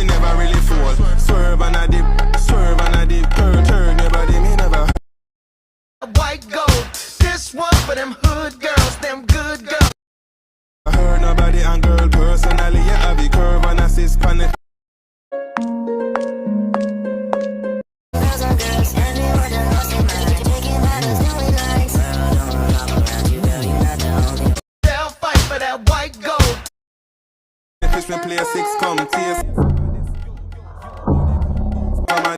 me never really fall. Swerve and a dip, turn your body, me never. White gold, this one for them hood girls, them good girls. I heard nobody and girl personally, yeah, I be curve and assist panic. They'll fight for that white gold. If it's me play a